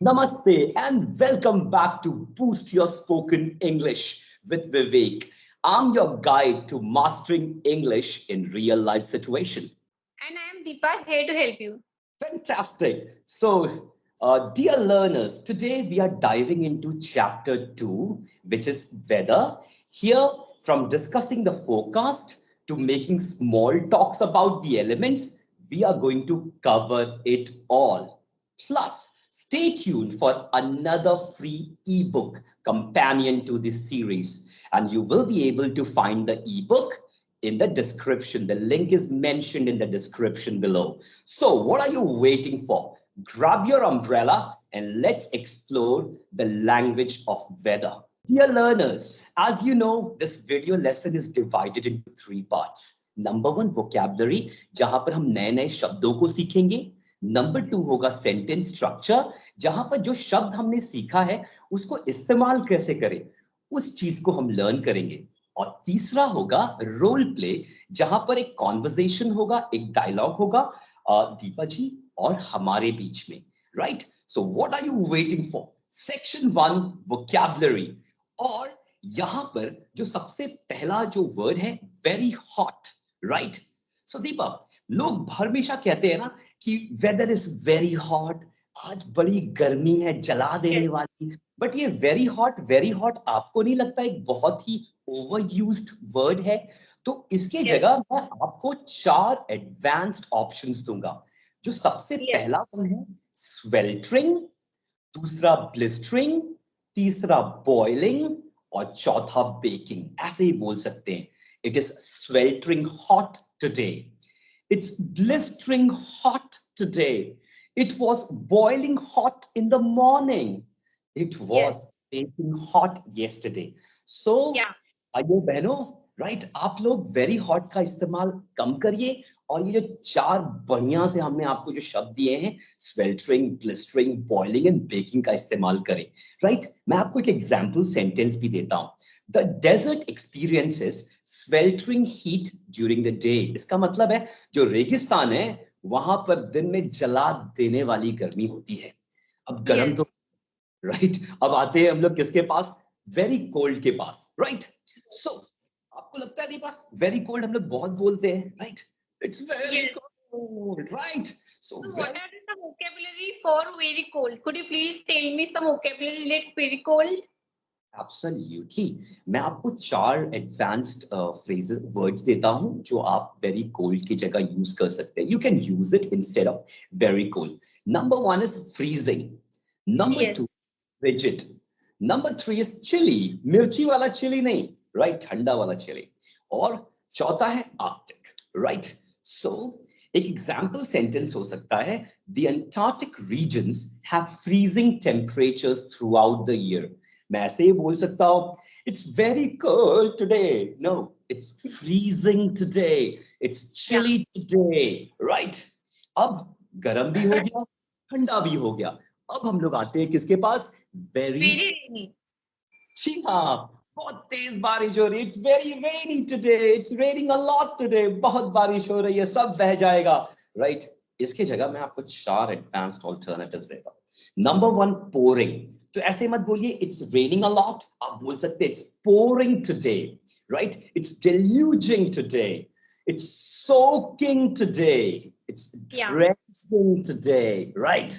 Namaste and welcome back to Boost Your Spoken English with Vivek. I'm your guide to mastering English in real life situation. And I am Deepa here to help you. Fantastic. Dear learners, today we are diving into chapter 2, which is weather. Here, from discussing the forecast to making small talks about the elements, we are going to cover it all. Plus, stay tuned for another free ebook companion to this series, and you will be able to find the ebook in the description. The link is mentioned in the description below. So, what are you waiting for? Grab your umbrella and let's explore the language of weather. Dear learners, as you know, this video lesson is divided into three parts. Number one, vocabulary, जहां पर हम नए नए शब्दों को सीखेंगे. Number two होगा sentence structure, जहां पर जो शब्द हमने सीखा है उसको इस्तेमाल कैसे करें, उस चीज को हम लर्न करेंगे. और तीसरा होगा रोल प्ले, जहां पर एक कॉन्वर्सेशन होगा, एक डायलॉग होगा दीपा जी और हमारे बीच में. Right, so what are you waiting for? Section 1, vocabulary. और यहां पर जो सबसे पहला जो वर्ड है, very hot. Right, so Deepa, लोग हमेशा कहते हैं ना कि वेदर इज वेरी हॉट, आज बड़ी गर्मी है, जला देने Yes. वाली. बट ये वेरी हॉट आपको नहीं लगता एक बहुत ही ओवर यूज्ड वर्ड है? तो इसके Yes. जगह मैं आपको 4 एडवांस्ड ऑप्शंस दूंगा. जो सबसे Yes. पहला वन है स्वेल्टरिंग, दूसरा ब्लिस्टरिंग, तीसरा बॉइलिंग और चौथा बेकिंग. ऐसे ही बोल सकते हैं. It is sweltering hot today, it's blistering hot today, it was boiling hot in the morning, it was Yes. baking hot yesterday. So Yeah. भाइयों बहनों, राइट, आप लोग वेरी हॉट का इस्तेमाल कम करिए और ये जो 4 बढ़िया से हमने आपको जो शब्द दिए हैं, sweltering, blistering, boiling and baking, का इस्तेमाल करें. राइट, मैं आपको एक एग्जांपल सेंटेंस भी देता हूं. The desert experiences sweltering heat during the day. इसका मतलब है जो रेगिस्तान है वहां पर दिन में जला देने वाली गर्मी होती है. अब गर्म तो Yes. राइट, अब आते हैं हम लोग किसके पास? वेरी कोल्ड के पास. राइट, सो आपको लगता है दीपा वेरी कोल्ड हम लोग बहुत बोलते हैं, right? It's very Yes. Cold, right. So So what very are the vocabulary for very cold? Could you please tell me some vocabulary related very cold? Absolutely. मैं आपको 4 एडवांस्ड फ्रेजेस वर्ड्स देता हूं जो आप वेरी कोल्ड की जगह use कर सकते हैं. You can use it instead of very cold. Number 1 is freezing, number 2 Yes. Rigid, number 3 is chilly, मिर्ची वाला चिली नहीं, राइट, ठंडा वाला चिली, और चौथा है आर्कटिक. राइट, सो एक एग्जाम्पल सेंटेंस हो सकता है, the Antarctic regions have freezing temperatures throughout the year. मैं ऐसे ही बोल सकता हूं, it's very cold today. No, it's freezing today, it's Yeah. Chilly today. Right, अब गर्म भी हो गया, ठंडा भी हो गया. अब हम लोग आते हैं किसके पास? वेरी. Very rainy. जी हाँ, बहुत तेज बारिश हो रही है. It's very rainy today, it's raining a lot today. बहुत बारिश हो रही है, सब बह जाएगा. राइट, इसकी जगह मैं आपको 4 एडवांस्ड ऑल्टरनेटिव्स देता हूं. Number 1, pouring. तो ऐसे मत बोलिए इट्स रेनिंग अ लॉट, आप बोल सकते हैं it's pouring today. Right, it's deluging today, it's soaking today, it's Yeah. drenching today. Right,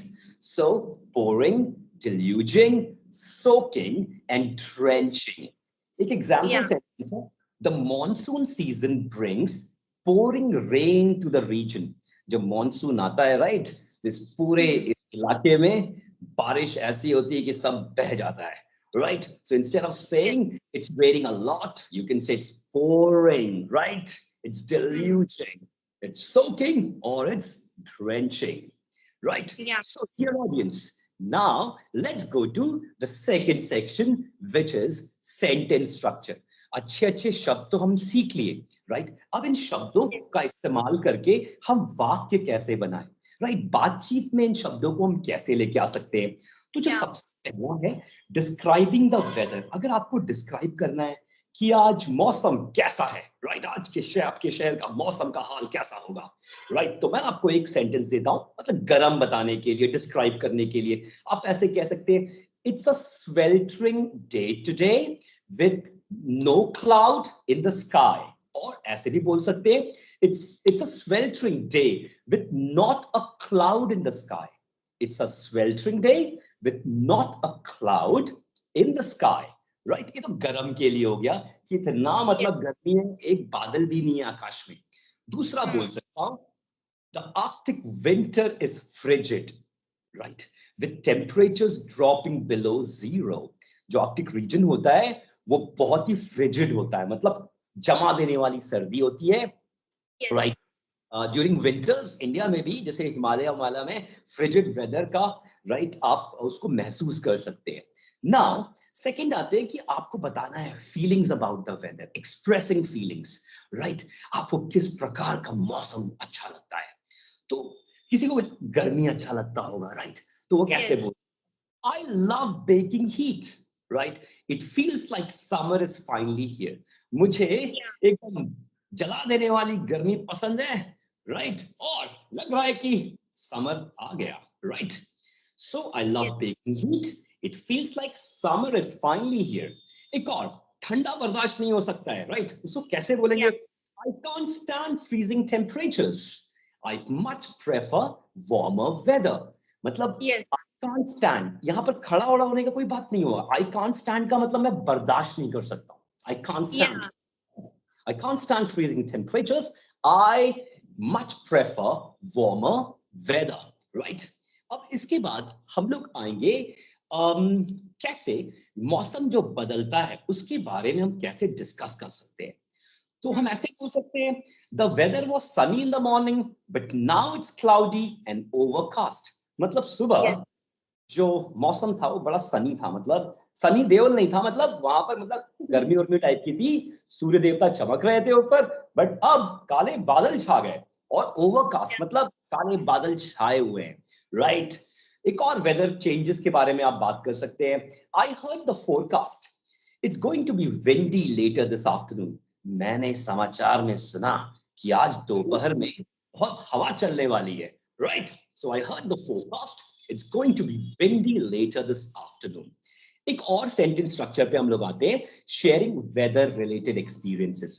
so pouring, deluging, soaking and drenching. एक example Yeah. sentence है, the monsoon season brings pouring rain to the region. जब monsoon आता है, right, इस पूरे Hmm. इलाके में बारिश ऐसी होती है कि सब बह जाता है. Right, so instead of Yes. saying it's raining a lot, you can say it's pouring. Right, it's Hmm. deluging, it's soaking, or it's drenching. Right, Yeah. so dear audience, now let's go to the second section, which is sentence structure. अच्छे अच्छे शब्द तो हम सीख लिए, right. अब इन शब्दों Yes. का इस्तेमाल करके हम वाक्य कैसे बनाएं, राइट, बातचीत में इन शब्दों को हम कैसे लेके आ सकते हैं. तो जो Yeah. सबसे पहला है डिस्क्राइबिंग द वेदर. अगर आपको डिस्क्राइब करना है कि आज मौसम कैसा है, राइट? आज के आपके शहर का मौसम का हाल कैसा होगा, राइट? तो मैं आपको एक सेंटेंस देता हूं, मतलब गर्म बताने के लिए, डिस्क्राइब करने के लिए। आप ऐसे कह सकते हैं, it's a sweltering day today with no cloud in the sky. और ऐसे भी बोल सकते हैं, it's a sweltering day with not a cloud in the sky. It's a sweltering day with not a cloud in the sky. Right? ये तो गर्म के लिए हो गया कि इतना मतलब गर्मी है, एक बादल भी नहीं है आकाश में। दूसरा बोल सकता हूं, the Arctic winter is frigid, right, with temperatures dropping below zero. जो आर्कटिक रीजन होता है वो बहुत ही फ्रिजिड होता है, मतलब जमा देने वाली सर्दी होती है, राइट? ड्यूरिंग विंटर्स इंडिया में भी, जैसे हिमालय में फ्रिजिड वेदर का, राइट, आप उसको महसूस कर सकते हैं। नाउ सेकंड आते हैं कि आपको बताना है feelings about the weather, expressing feelings, right? आपको किस प्रकार का मौसम अच्छा लगता है। तो किसी को गर्मी अच्छा लगता होगा, राइट? तो वो कैसे बोल, I love baking heat, right? It feels like summer is finally here. मुझे एकदम जला देने वाली गर्मी पसंद है, right? और लग रहा है कि समर आ गया, right? So I love baking heat. It feels like summer is finally here. एक और, ठंडा बर्दाश्त नहीं हो सकता है, right? उसको कैसे बोलेंगे? I can't stand freezing temperatures. I much prefer warmer weather. मतलब I can't stand, यहाँ पर खड़ा उड़ा होने का कोई बात नहीं हुआ। I can't stand का मतलब मैं बर्दाश्त नहीं कर सकता। I can't stand. I can't stand freezing temperatures. I much prefer warmer weather, right? अब इसके बाद हम लोग आएंगे कैसे मौसम जो बदलता है उसके बारे में हम कैसे डिस्कस कर सकते हैं। तो हम ऐसे बोल सकते हैं, the weather was sunny in the morning but now it's cloudy and overcast. मतलब सुबह जो मौसम था वो बड़ा सनी था, मतलब सनी देवल नहीं था, मतलब वहां पर मतलब गर्मी उर्मी टाइप की थी, सूर्य देवता चमक रहे थे ऊपर, बट अब काले बादल छा गए। और ओवरकास्ट मतलब काले बादल छाए हुए हैं, राइट? एक और वेदर चेंजेस के बारे में आप बात कर सकते हैं। I heard the forecast, it's going to be windy later this afternoon. मैंने समाचार में सुना कि आज दोपहर में बहुत हवा चलने वाली है, right? So I heard the forecast, it's going to be windy later this afternoon. एक और सेंटेंस स्ट्रक्चर पे हम लोग आते हैं, शेयरिंग वेदर रिलेटेड एक्सपीरियंसेस।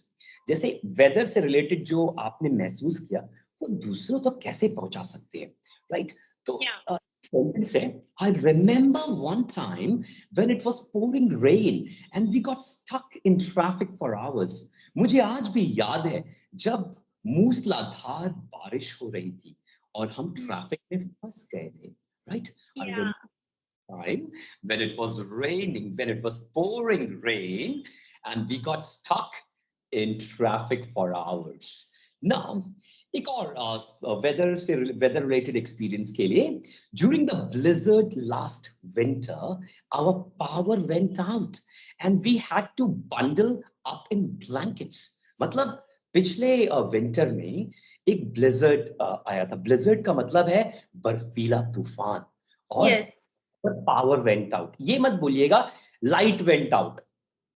जैसे वेदर से रिलेटेड जो आपने महसूस किया वो दूसरों तक कैसे पहुंचा सकते हैं, राइट? तो सेंटेंस है, I remember one time when it was pouring rain and we got stuck in traffic for hours. मुझे आज भी याद है जब मूसलाधार बारिश हो रही थी और हम ट्रैफिक में फंस गए थे, right? I remember time when it was raining, when it was pouring rain, and we got stuck in traffic for hours. Now, एक और weather related experience के लिए, during the blizzard last winter, our power went out and we had to bundle up in blankets. मतलब पिछले winter में एक blizzard आया था। ब्लिजर्ड का मतलब है बर्फीला तूफान। और पावर वेंट आउट, ये मत बोलिएगा light went out,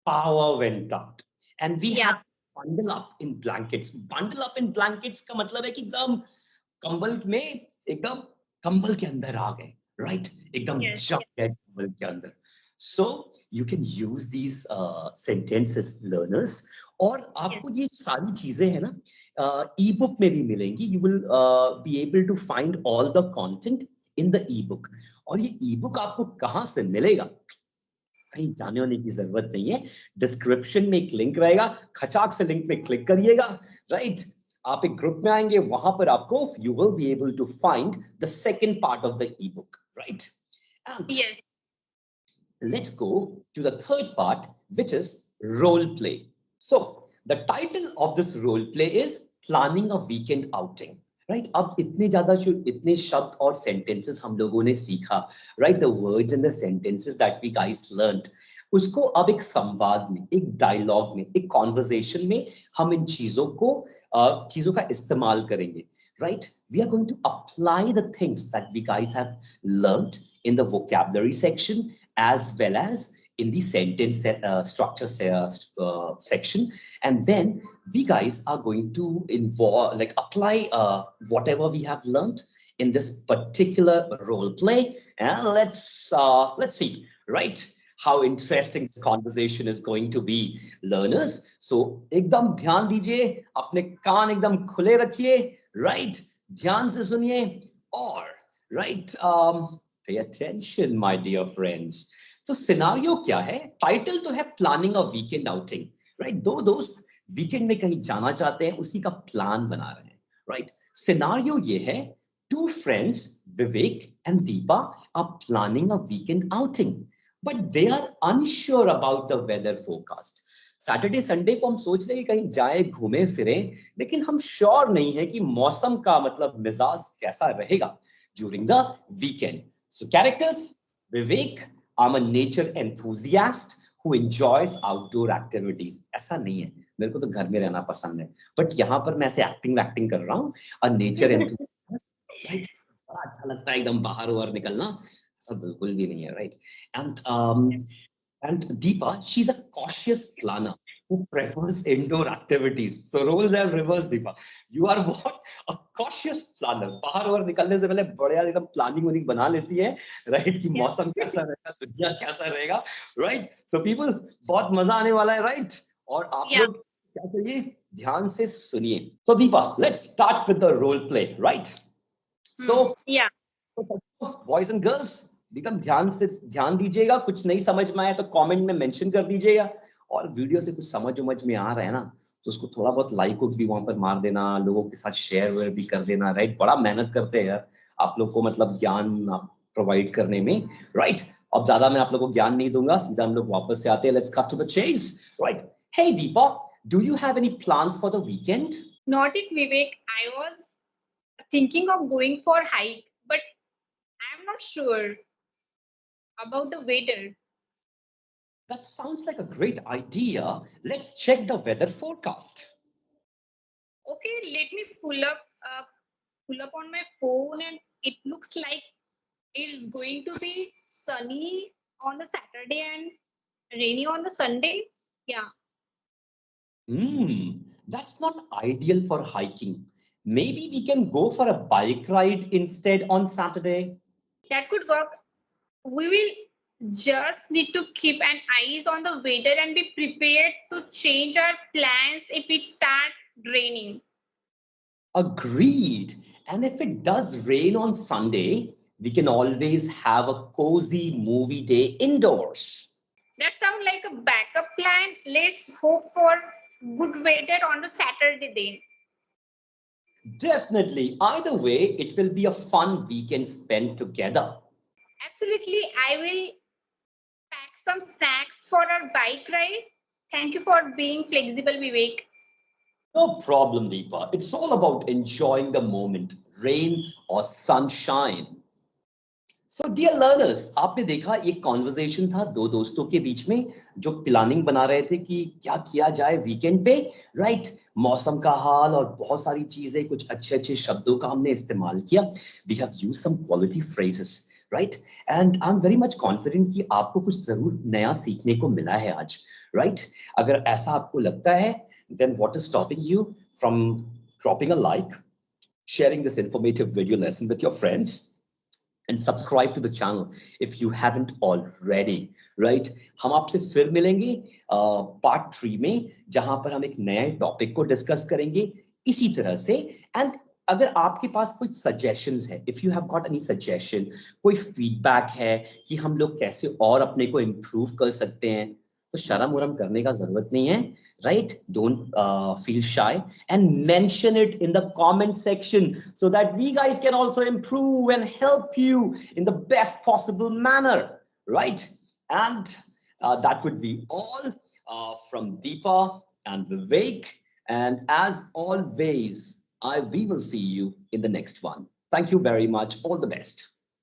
power went out and we had bundle up in blankets. Bundle up in blankets का मतलब है कि एकदम कंबल में, एकदम कंबल के अंदर आ गए, राइट? एकदम जम गए कंबल के अंदर। So you can use these sentences learners. और आपको ये सारी चीजें है ना ई बुक में भी मिलेंगी। You will be able to find all the content in the ebook. और ये ई बुक आपको कहां से मिलेगा, कहीं जाने होने की जरूरत नहीं है। डिस्क्रिप्शन में एक लिंक रहेगा, खचाक से लिंक पे क्लिक करिएगा, राइट? आप एक ग्रुप में आएंगे, वहां पर आपको you will be able to find the second part of the ebook, right? And let's go to the third part, which is role play. So the title of this role play is planning a weekend outing, right? अब इतने ज्यादा जो इतने शब्द और sentences हम लोगों ने सीखा, right? The words and the sentences that we guys learned, उसको अब एक संवाद में, एक डायलॉग में, एक कॉन्वर्सेशन में हम इन चीजों को चीजों का इस्तेमाल करेंगे, right? We are going to apply the things that we guys have learned in the vocabulary section as well as in the sentence structure section, and then we guys are going to involve, like, apply whatever we have learned in this particular role play, and let's see, right, how interesting this conversation is going to be, learners. So एकदम ध्यान दीजिए, अपने कान एकदम खुले रखिए, right, ध्यान से सुनिए, और right, pay attention, my dear friends. So scenario क्या है? Title तो है planning a weekend outing, right? दो दोस्त weekend में कहीं जाना चाहते हैं, उसी का plan बना रहे हैं, right? Scenario ये है, two friends, Vivek and Deepa, are planning a weekend outing, but they are unsure about the weather forecast. Saturday Sunday को हम सोच रहे हैं कहीं जाए, घूमे फिरे, लेकिन हम श्योर नहीं है कि मौसम का मतलब मिजाज कैसा रहेगा during the weekend. So characters, Vivek, I am a nature enthusiast who enjoys outdoor activities. ऐसा नहीं है, मेरे को तो घर में रहना पसंद है, बट यहाँ पर मैं ऐसे एक्टिंग कर रहा हूँ, a nature enthusiast, right? अच्छा लगता है एकदम बाहर और निकलना, ऐसा बिल्कुल भी नहीं है, right? And Deepa, she's a cautious planner who prefers indoor activities. So roles have reversed, Deepa. You are what? A cautious planner. बाहर और निकलने से पहले बढ़िया एकदम प्लानिंग बना लेती है, right? कि मौसम कैसा रहेगा, दुनिया कैसा रहेगा, right? So people, बहुत मजा आने वाला है, right? और आप लोग क्या करिए, ध्यान से सुनिए. So Deepa, let's start with the role play, right? So boys and girls, एकदम ध्यान दीजिएगा, कुछ नहीं समझ में आए तो कमेंट में मेंशन कर दीजिएगा, और वीडियो से कुछ समझ में आ रहा है ना, तो उसको थोड़ा बहुत लाइक भी वहां पर मार देना, लोगों के साथ शेयर भी कर देना, राइट? बड़ा मेहनत करते हैं यार आप लोग को, मतलब ज्ञान प्रोवाइड करने में, राइट? अब ज्यादा मैं आप लोगों को ज्ञान नहीं दूंगा, सीधा हम लोग वापस से आते हैं. Let's cut to the chase, right? Hey Deepa, do you have any plans for the weekend? Not it, Vivek. I was thinking of going for hike, but I'm not sure about the weather. That sounds like a great idea. Let's check the weather forecast. Okay, let me pull up on my phone, and it looks like it's going to be sunny on the Saturday and rainy on the Sunday. Yeah. That's not ideal for hiking. Maybe we can go for a bike ride instead on Saturday. That could work. We will just need to keep an eyes on the weather and be prepared to change our plans if it starts raining. Agreed. And if it does rain on Sunday, we can always have a cozy movie day indoors. That sounds like a backup plan. Let's hope for good weather on the Saturday then. Definitely. Either way, it will be a fun weekend spent together. Absolutely. I will pack some snacks for our bike ride. Thank you for being flexible, Vivek. No problem, Deepa. It's all about enjoying the moment, rain or sunshine. So dear learners, आपने देखा एक conversation था दो दोस्तों के बीच में जो planning बना रहे थे कि क्या किया जाए वीकेंड पे, राइट? मौसम का हाल और बहुत सारी चीजें, कुछ अच्छे शब्दों का हमने इस्तेमाल किया. We have used some quality phrases, right? And I am very much confident कि आपको कुछ जरूर नया सीखने को मिला है आज, राइट? अगर ऐसा आपको लगता है, then what is stopping you from dropping a like, sharing this informative video lesson with your friends, and subscribe to the channel if you haven't already, right? हम आपसे फिर मिलेंगे पार्ट 3 में, जहां पर हम एक नए टॉपिक को डिस्कस करेंगे इसी तरह से. एंड अगर आपके पास कोई सजेशंस है, if you have got any suggestion, कोई फीडबैक है कि हम लोग कैसे और अपने को इम्प्रूव कर सकते हैं, तो शर्म उरम करने का जरूरत नहीं है, right? Don't feel shy and mention it in the comment section so that we guys can also improve and help you in the best possible manner, right? And that would be all from Deepa and Vivek, and as always, we will see you in the next one. Thank you very much. All the best.